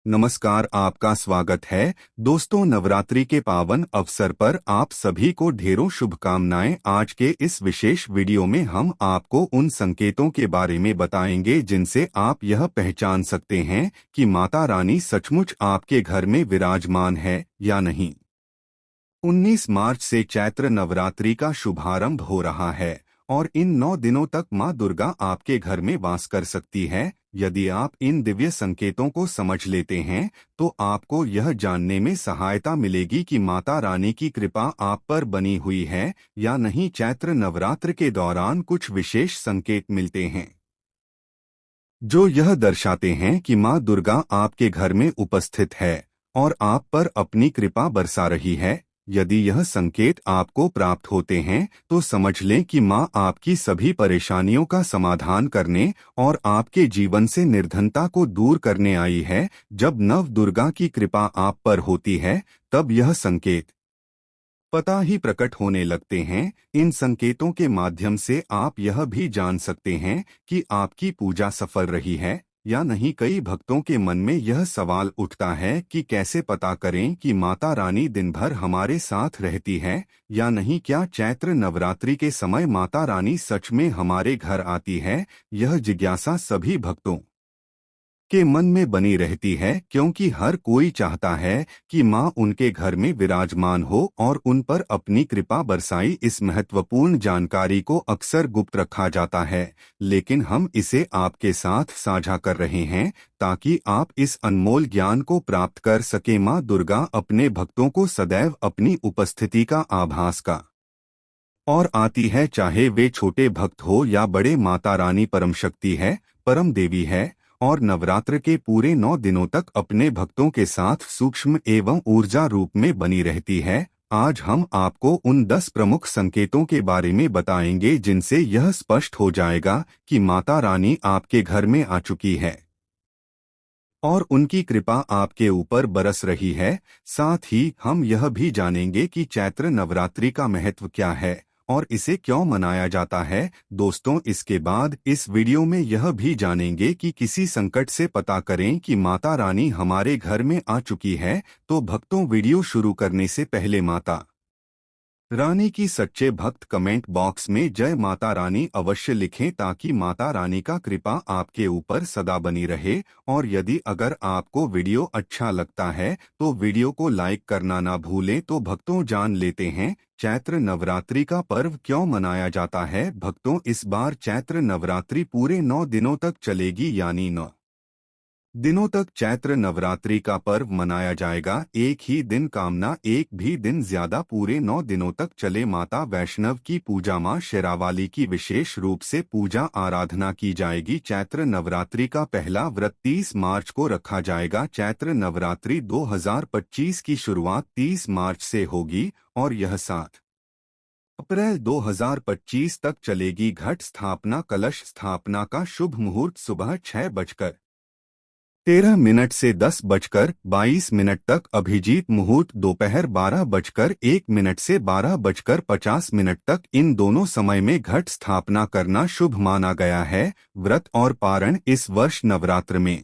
नमस्कार, आपका स्वागत है। दोस्तों, नवरात्रि के पावन अवसर पर आप सभी को ढेरों शुभकामनाएं। आज के इस विशेष वीडियो में हम आपको उन संकेतों के बारे में बताएंगे जिनसे आप यह पहचान सकते हैं कि माता रानी सचमुच आपके घर में विराजमान है या नहीं। 19 मार्च से चैत्र नवरात्रि का शुभारंभ हो रहा है और इन 9 दिनों तक मां दुर्गा आपके घर में वास कर सकती है। यदि आप इन दिव्य संकेतों को समझ लेते हैं तो आपको यह जानने में सहायता मिलेगी कि माता रानी की कृपा आप पर बनी हुई है या नहीं। चैत्र नवरात्र के दौरान कुछ विशेष संकेत मिलते हैं जो यह दर्शाते हैं कि मां दुर्गा आपके घर में उपस्थित है और आप पर अपनी कृपा बरसा रही है। यदि यह संकेत आपको प्राप्त होते हैं तो समझ लें कि मां आपकी सभी परेशानियों का समाधान करने और आपके जीवन से निर्धनता को दूर करने आई है। जब नव दुर्गा की कृपा आप पर होती है तब यह संकेत पता ही प्रकट होने लगते हैं। इन संकेतों के माध्यम से आप यह भी जान सकते हैं कि आपकी पूजा सफल रही है या नहीं। कई भक्तों के मन में यह सवाल उठता है कि कैसे पता करें कि माता रानी दिन भर हमारे साथ रहती है या नहीं। क्या चैत्र नवरात्रि के समय माता रानी सच में हमारे घर आती है? यह जिज्ञासा सभी भक्तों के मन में बनी रहती है, क्योंकि हर कोई चाहता है कि मां उनके घर में विराजमान हो और उन पर अपनी कृपा बरसाई। इस महत्वपूर्ण जानकारी को अक्सर गुप्त रखा जाता है, लेकिन हम इसे आपके साथ साझा कर रहे हैं ताकि आप इस अनमोल ज्ञान को प्राप्त कर सकें। मां दुर्गा अपने भक्तों को सदैव अपनी उपस्थिति का आभास का और आती है, चाहे वे छोटे भक्त हो या बड़े। माता रानी परम शक्ति है, परम देवी है और नवरात्र के पूरे 9 दिनों तक अपने भक्तों के साथ सूक्ष्म एवं ऊर्जा रूप में बनी रहती है। आज हम आपको उन 10 प्रमुख संकेतों के बारे में बताएंगे जिनसे यह स्पष्ट हो जाएगा कि माता रानी आपके घर में आ चुकी है और उनकी कृपा आपके ऊपर बरस रही है। साथ ही हम यह भी जानेंगे कि चैत्र नवरात्रि का महत्व क्या है और इसे क्यों मनाया जाता है। दोस्तों, इसके बाद इस वीडियो में यह भी जानेंगे कि किसी संकट से पता करें कि माता रानी हमारे घर में आ चुकी है। तो भक्तों, वीडियो शुरू करने से पहले माता रानी की सच्चे भक्त कमेंट बॉक्स में जय माता रानी अवश्य लिखें ताकि माता रानी का कृपा आपके ऊपर सदा बनी रहे। और यदि अगर आपको वीडियो अच्छा लगता है तो वीडियो को लाइक करना ना भूलें। तो भक्तों, जान लेते हैं चैत्र नवरात्रि का पर्व क्यों मनाया जाता है। भक्तों, इस बार चैत्र नवरात्रि पूरे 9 दिनों तक चलेगी, यानी 9 दिनों तक चैत्र नवरात्रि का पर्व मनाया जाएगा। एक ही दिन कामना, एक भी दिन ज्यादा, पूरे 9 दिनों तक चले। माता वैष्णव की पूजा, मां शेरावाली की विशेष रूप से पूजा आराधना की जाएगी। चैत्र नवरात्रि का पहला व्रत 30 मार्च को रखा जाएगा। चैत्र नवरात्रि 2025 की शुरुआत 30 मार्च से होगी और यह 7 अप्रैल 2025 तक चलेगी। घट स्थापना, कलश स्थापना का शुभ मुहूर्त सुबह 6:13 से 10:22 तक। अभिजीत मुहूर्त दोपहर 12:01 से 12:50 तक। इन दोनों समय में घट स्थापना करना शुभ माना गया है। व्रत और पारण, इस वर्ष नवरात्र में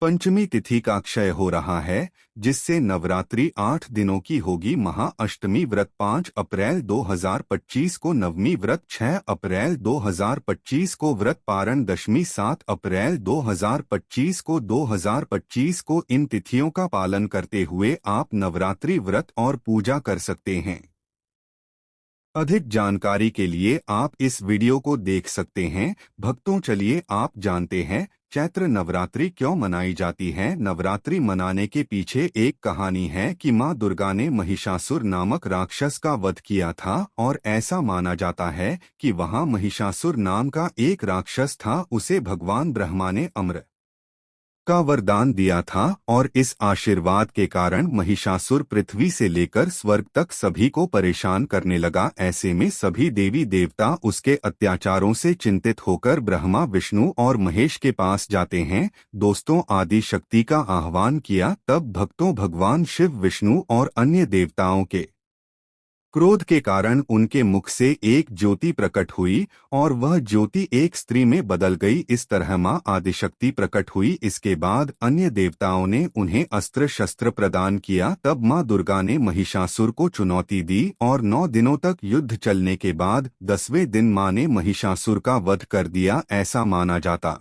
पंचमी तिथि का क्षय हो रहा है, जिससे नवरात्रि 8 दिनों की होगी। महा अष्टमी व्रत 5 अप्रैल 2025 को, नवमी व्रत 6 अप्रैल 2025 को, व्रत पारण दशमी 7 अप्रैल 2025 को 2025 को। इन तिथियों का पालन करते हुए आप नवरात्रि व्रत और पूजा कर सकते हैं। अधिक जानकारी के लिए आप इस वीडियो को देख सकते हैं। भक्तों, चलिए आप जानते हैं चैत्र नवरात्रि क्यों मनाई जाती है। नवरात्रि मनाने के पीछे एक कहानी है कि मां दुर्गा ने महिषासुर नामक राक्षस का वध किया था और ऐसा माना जाता है कि वहां महिषासुर नाम का एक राक्षस था। उसे भगवान ब्रह्मा ने अमर का वरदान दिया था और इस आशीर्वाद के कारण महिषासुर पृथ्वी से लेकर स्वर्ग तक सभी को परेशान करने लगा। ऐसे में सभी देवी देवता उसके अत्याचारों से चिंतित होकर ब्रह्मा, विष्णु और महेश के पास जाते हैं। दोस्तों, आदि शक्ति का आह्वान किया। तब भक्तों, भगवान शिव, विष्णु और अन्य देवताओं के क्रोध के कारण उनके मुख से एक ज्योति प्रकट हुई और वह ज्योति एक स्त्री में बदल गई। इस तरह मां आदिशक्ति प्रकट हुई। इसके बाद अन्य देवताओं ने उन्हें अस्त्र शस्त्र प्रदान किया। तब मां दुर्गा ने महिषासुर को चुनौती दी और 9 दिनों तक युद्ध चलने के बाद 10वें दिन मां ने महिषासुर का वध कर दिया। ऐसा माना जाता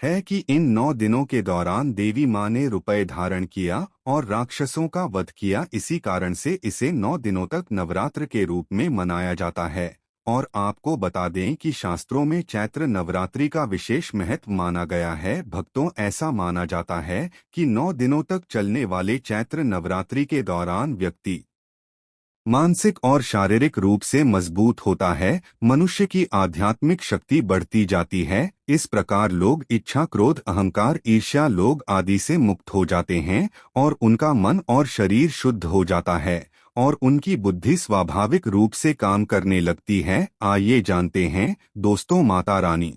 है कि इन 9 दिनों के दौरान देवी मां ने रुपए धारण किया और राक्षसों का वध किया। इसी कारण से इसे 9 दिनों तक नवरात्र के रूप में मनाया जाता है। और आपको बता दें कि शास्त्रों में चैत्र नवरात्रि का विशेष महत्व माना गया है। भक्तों, ऐसा माना जाता है कि 9 दिनों तक चलने वाले चैत्र नवरात्रि के दौरान व्यक्ति मानसिक और शारीरिक रूप से मजबूत होता है। मनुष्य की आध्यात्मिक शक्ति बढ़ती जाती है। इस प्रकार लोग इच्छा, क्रोध, अहंकार, ईर्ष्या, लोभ आदि से मुक्त हो जाते हैं और उनका मन और शरीर शुद्ध हो जाता है और उनकी बुद्धि स्वाभाविक रूप से काम करने लगती है। आइए जानते हैं दोस्तों, माता रानी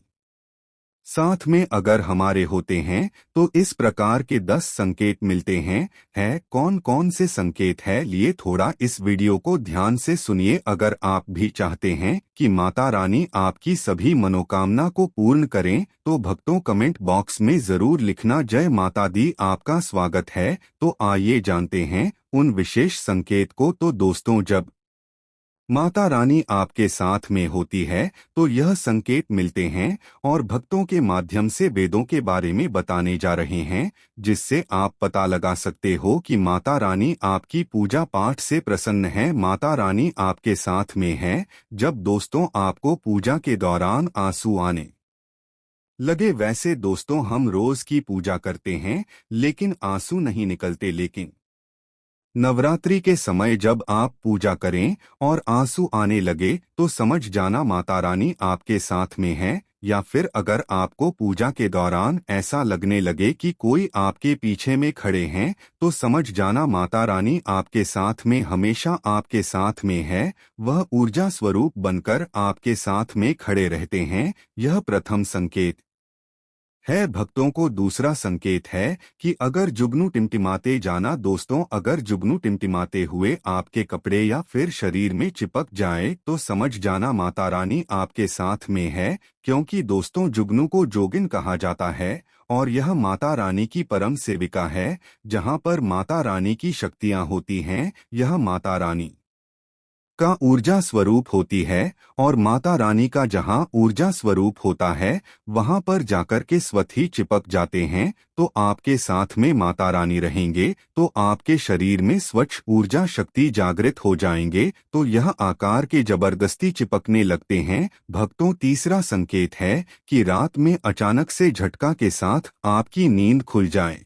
साथ में अगर हमारे होते हैं तो इस प्रकार के 10 संकेत मिलते हैं। कौन कौन से संकेत है, लिए थोड़ा इस वीडियो को ध्यान से सुनिए। अगर आप भी चाहते हैं कि माता रानी आपकी सभी मनोकामना को पूर्ण करें तो भक्तों कमेंट बॉक्स में जरूर लिखना जय माता दी। आपका स्वागत है। तो आइए जानते हैं उन विशेष संकेत को। तो दोस्तों, जब माता रानी आपके साथ में होती है तो यह संकेत मिलते हैं और भक्तों के माध्यम से वेदों के बारे में बताने जा रहे हैं, जिससे आप पता लगा सकते हो कि माता रानी आपकी पूजा पाठ से प्रसन्न है। माता रानी आपके साथ में है। जब दोस्तों आपको पूजा के दौरान आंसू आने लगे, वैसे दोस्तों हम रोज की पूजा करते हैं लेकिन आंसू नहीं निकलते, लेकिन नवरात्रि के समय जब आप पूजा करें और आंसू आने लगे तो समझ जाना माता रानी आपके साथ में है। या फिर अगर आपको पूजा के दौरान ऐसा लगने लगे कि कोई आपके पीछे में खड़े हैं तो समझ जाना माता रानी आपके साथ में, हमेशा आपके साथ में है। वह ऊर्जा स्वरूप बनकर आपके साथ में खड़े रहते हैं। यह प्रथम संकेत है। भक्तों को दूसरा संकेत है कि अगर जुगनू टिमटिमाते जाना। दोस्तों, अगर जुगनू टिमटिमाते हुए आपके कपड़े या फिर शरीर में चिपक जाए तो समझ जाना माता रानी आपके साथ में है। क्योंकि दोस्तों जुगनू को जोगिन कहा जाता है और यह माता रानी की परम सेविका है। जहां पर माता रानी की शक्तियां होती हैं, यह माता रानी का ऊर्जा स्वरूप होती है और माता रानी का जहां ऊर्जा स्वरूप होता है वहां पर जाकर के स्वतः ही चिपक जाते हैं तो आपके साथ में माता रानी रहेंगे तो आपके शरीर में स्वच्छ ऊर्जा शक्ति जागृत हो जाएंगे तो यह आकार के जबरदस्ती चिपकने लगते हैं। भक्तों, तीसरा संकेत है कि रात में अचानक से झटका के साथ आपकी नींद खुल जाए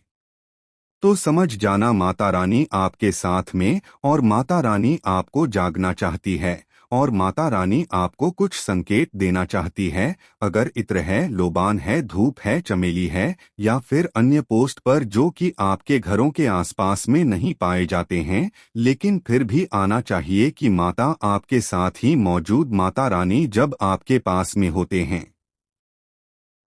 तो समझ जाना माता रानी आपके साथ में और माता रानी आपको जागना चाहती है और माता रानी आपको कुछ संकेत देना चाहती है। अगर इत्र है, लोबान है, धूप है, चमेली है या फिर अन्य पोस्ट पर जो कि आपके घरों के आसपास में नहीं पाए जाते हैं लेकिन फिर भी आना चाहिए कि माता आपके साथ ही मौजूद माता रानी जब आपके पास में होते हैं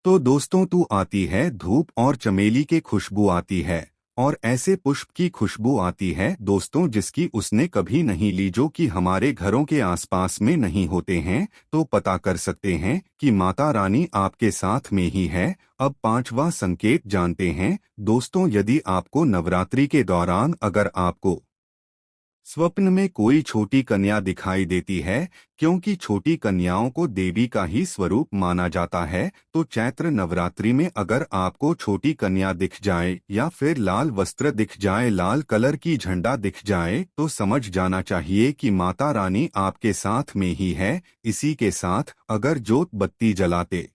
तो दोस्तों तू आती है, धूप और चमेली की खुशबू आती है और ऐसे पुष्प की खुशबू आती है दोस्तों जिसकी उसने कभी नहीं ली, जो कि हमारे घरों के आसपास में नहीं होते हैं। तो पता कर सकते हैं कि माता रानी आपके साथ में ही है। अब पांचवा संकेत जानते हैं दोस्तों, यदि आपको नवरात्रि के दौरान अगर आपको स्वप्न में कोई छोटी कन्या दिखाई देती है, क्योंकि छोटी कन्याओं को देवी का ही स्वरूप माना जाता है, तो चैत्र नवरात्रि में अगर आपको छोटी कन्या दिख जाए या फिर लाल वस्त्र दिख जाए, लाल कलर की झंडा दिख जाए तो समझ जाना चाहिए कि माता रानी आपके साथ में ही है। इसी के साथ अगर जोत बत्ती जलाते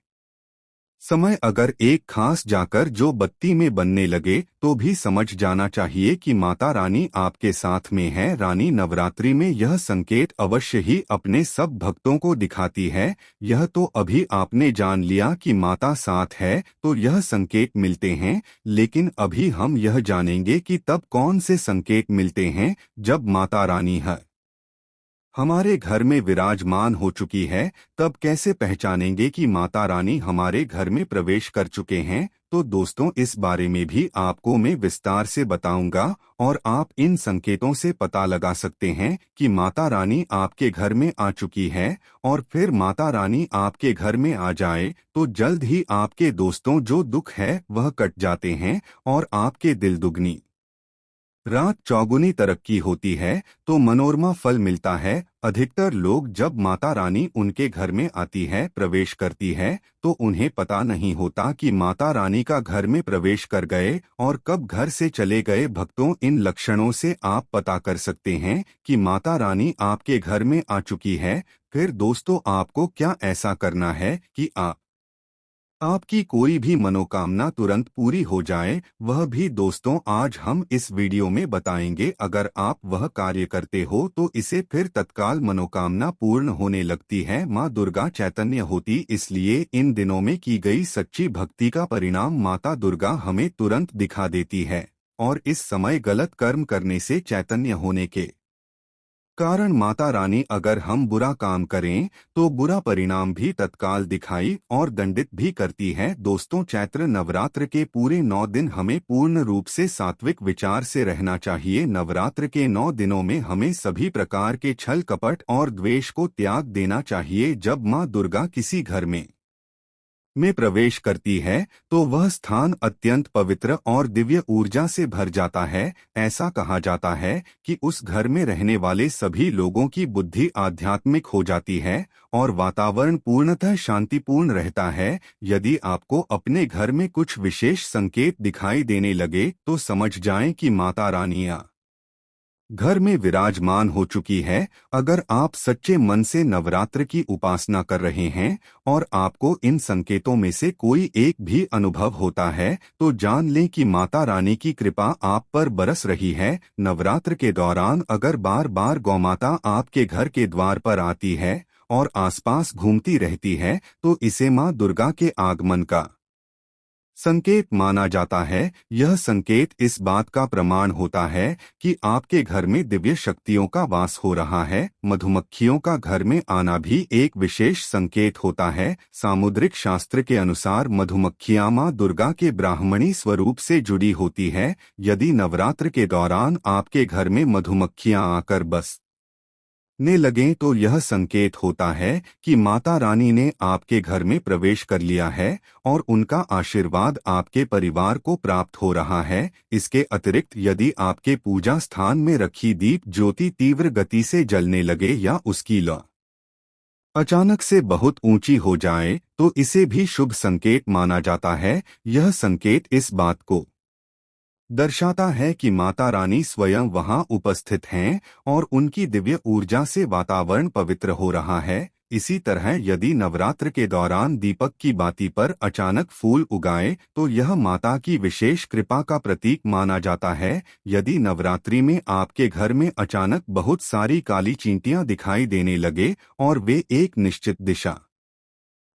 समय अगर एक खास जाकर जो बत्ती में बनने लगे तो भी समझ जाना चाहिए कि माता रानी आपके साथ में है। रानी नवरात्रि में यह संकेत अवश्य ही अपने सब भक्तों को दिखाती है। यह तो अभी आपने जान लिया कि माता साथ है तो यह संकेत मिलते हैं, लेकिन अभी हम यह जानेंगे कि तब कौन से संकेत मिलते हैं जब माता रानी है। हमारे घर में विराजमान हो चुकी है, तब कैसे पहचानेंगे कि माता रानी हमारे घर में प्रवेश कर चुके हैं? तो दोस्तों, इस बारे में भी आपको मैं विस्तार से बताऊंगा और आप इन संकेतों से पता लगा सकते हैं कि माता रानी आपके घर में आ चुकी है। और फिर माता रानी आपके घर में आ जाए तो जल्द ही आपके दोस्तों जो दुख है वह कट जाते हैं और आपके दिल दुगनी रात चौगुनी तरक्की होती है। तो मनोरमा फल मिलता है। अधिकतर लोग जब माता रानी उनके घर में आती है, प्रवेश करती है, तो उन्हें पता नहीं होता कि माता रानी का घर में प्रवेश कर गए और कब घर से चले गए। भक्तों, इन लक्षणों से आप पता कर सकते हैं कि माता रानी आपके घर में आ चुकी है। फिर दोस्तों, आपको क्या ऐसा करना है कि आपकी कोई भी मनोकामना तुरंत पूरी हो जाए, वह भी दोस्तों आज हम इस वीडियो में बताएंगे। अगर आप वह कार्य करते हो तो इसे फिर तत्काल मनोकामना पूर्ण होने लगती है। माँ दुर्गा चैतन्य होती, इसलिए इन दिनों में की गई सच्ची भक्ति का परिणाम माता दुर्गा हमें तुरंत दिखा देती है। और इस समय गलत कर्म करने से चैतन्य होने के कारण माता रानी अगर हम बुरा काम करें तो बुरा परिणाम भी तत्काल दिखाई और दंडित भी करती है। दोस्तों, चैत्र नवरात्र के पूरे 9 दिन हमें पूर्ण रूप से सात्विक विचार से रहना चाहिए। नवरात्र के 9 दिनों में हमें सभी प्रकार के छल कपट और द्वेष को त्याग देना चाहिए। जब माँ दुर्गा किसी घर में प्रवेश करती है तो वह स्थान अत्यंत पवित्र और दिव्य ऊर्जा से भर जाता है। ऐसा कहा जाता है कि उस घर में रहने वाले सभी लोगों की बुद्धि आध्यात्मिक हो जाती है और वातावरण पूर्णतः शांतिपूर्ण रहता है। यदि आपको अपने घर में कुछ विशेष संकेत दिखाई देने लगे तो समझ जाएं कि माता रानियां घर में विराजमान हो चुकी है। अगर आप सच्चे मन से नवरात्र की उपासना कर रहे हैं और आपको इन संकेतों में से कोई एक भी अनुभव होता है तो जान लें कि माता रानी की कृपा आप पर बरस रही है। नवरात्र के दौरान अगर बार बार गौमाता आपके घर के द्वार पर आती है और आसपास घूमती रहती है तो इसे माँ दुर्गा के आगमन का संकेत माना जाता है। यह संकेत इस बात का प्रमाण होता है कि आपके घर में दिव्य शक्तियों का वास हो रहा है। मधुमक्खियों का घर में आना भी एक विशेष संकेत होता है। सामुद्रिक शास्त्र के अनुसार मधुमक्खियां मां दुर्गा के ब्राह्मणी स्वरूप से जुड़ी होती है। यदि नवरात्र के दौरान आपके घर में मधुमक्खियां आकर बस ने लगें तो यह संकेत होता है कि माता रानी ने आपके घर में प्रवेश कर लिया है और उनका आशीर्वाद आपके परिवार को प्राप्त हो रहा है। इसके अतिरिक्त यदि आपके पूजा स्थान में रखी दीप ज्योति तीव्र गति से जलने लगे या उसकी लौ अचानक से बहुत ऊंची हो जाए तो इसे भी शुभ संकेत माना जाता है। यह संकेत इस बात को दर्शाता है कि माता रानी स्वयं वहां उपस्थित हैं और उनकी दिव्य ऊर्जा से वातावरण पवित्र हो रहा है। इसी तरह यदि नवरात्र के दौरान दीपक की बाती पर अचानक फूल उगाए तो यह माता की विशेष कृपा का प्रतीक माना जाता है। यदि नवरात्रि में आपके घर में अचानक बहुत सारी काली चींटियां दिखाई देने लगे और वे एक निश्चित दिशा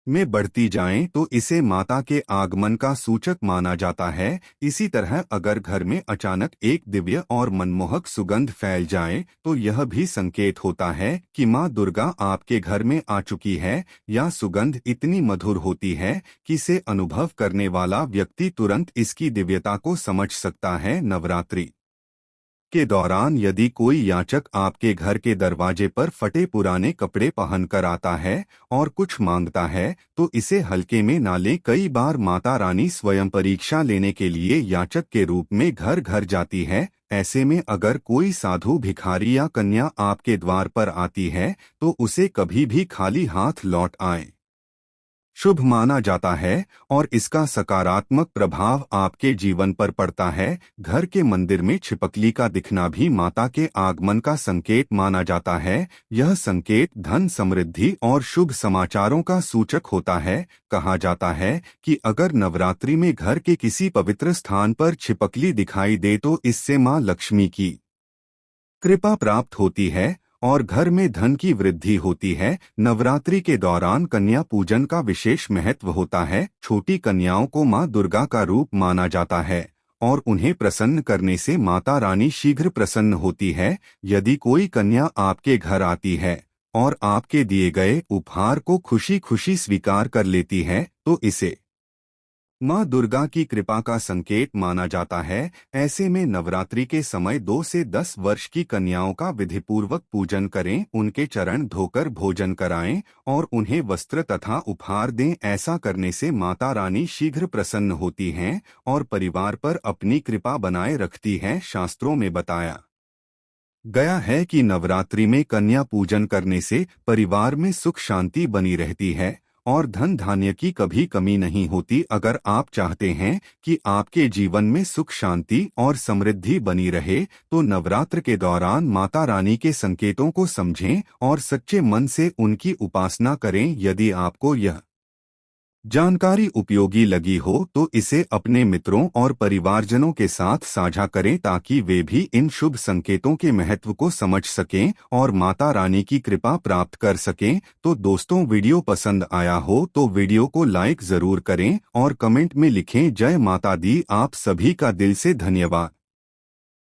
में बढ़ती जाएं तो इसे माता के आगमन का सूचक माना जाता है। इसी तरह अगर घर में अचानक एक दिव्य और मनमोहक सुगंध फैल जाए तो यह भी संकेत होता है कि माँ दुर्गा आपके घर में आ चुकी है। या सुगंध इतनी मधुर होती है कि इसे अनुभव करने वाला व्यक्ति तुरंत इसकी दिव्यता को समझ सकता है। नवरात्रि के दौरान यदि कोई याचक आपके घर के दरवाजे पर फटे पुराने कपड़े पहनकर आता है और कुछ मांगता है तो इसे हल्के में ना लें। कई बार माता रानी स्वयं परीक्षा लेने के लिए याचक के रूप में घर घर जाती है। ऐसे में अगर कोई साधु भिखारी या कन्या आपके द्वार पर आती है तो उसे कभी भी खाली हाथ लौट आए शुभ माना जाता है और इसका सकारात्मक प्रभाव आपके जीवन पर पड़ता है। घर के मंदिर में छिपकली का दिखना भी माता के आगमन का संकेत माना जाता है। यह संकेत धन, समृद्धि और शुभ समाचारों का सूचक होता है। कहा जाता है कि अगर नवरात्रि में घर के किसी पवित्र स्थान पर छिपकली दिखाई दे तो इससे माँ लक्ष्मी की कृपा प्राप्त होती है और घर में धन की वृद्धि होती है। नवरात्रि के दौरान कन्या पूजन का विशेष महत्व होता है। छोटी कन्याओं को मां दुर्गा का रूप माना जाता है और उन्हें प्रसन्न करने से माता रानी शीघ्र प्रसन्न होती है। यदि कोई कन्या आपके घर आती है और आपके दिए गए उपहार को खुशी खुशी स्वीकार कर लेती है तो इसे माँ दुर्गा की कृपा का संकेत माना जाता है। ऐसे में नवरात्रि के समय 2 से 10 वर्ष की कन्याओं का विधिपूर्वक पूजन करें, उनके चरण धोकर भोजन कराएं और उन्हें वस्त्र तथा उपहार दें। ऐसा करने से माता रानी शीघ्र प्रसन्न होती हैं और परिवार पर अपनी कृपा बनाए रखती है। शास्त्रों में बताया गया है कि नवरात्रि में कन्या पूजन करने से परिवार में सुख शांति बनी रहती है और धन धान्य की कभी कमी नहीं होती। अगर आप चाहते हैं कि आपके जीवन में सुख शांति और समृद्धि बनी रहे तो नवरात्र के दौरान माता रानी के संकेतों को समझें और सच्चे मन से उनकी उपासना करें। यदि आपको यह जानकारी उपयोगी लगी हो तो इसे अपने मित्रों और परिवारजनों के साथ साझा करें ताकि वे भी इन शुभ संकेतों के महत्व को समझ सकें और माता रानी की कृपा प्राप्त कर सकें। तो दोस्तों, वीडियो पसंद आया हो तो वीडियो को लाइक जरूर करें और कमेंट में लिखें जय माता दी। आप सभी का दिल से धन्यवाद।